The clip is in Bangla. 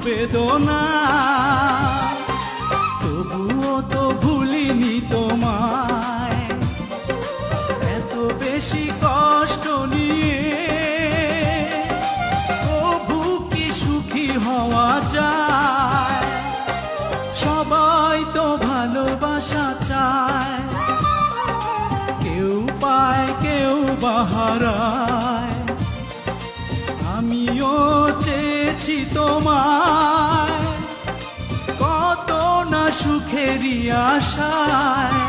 বেদনা, তবুও তো ভুলিনি তোমায়। এত বেশি কষ্ট নিয়ে তবু কি সুখী হওয়া যায়? সবাই তো ভালোবাসা চায়, কেউ পায় কেউ বাহারায়। আমিও চেয়েছি তোমায়, কত না সুখেরই আশায়।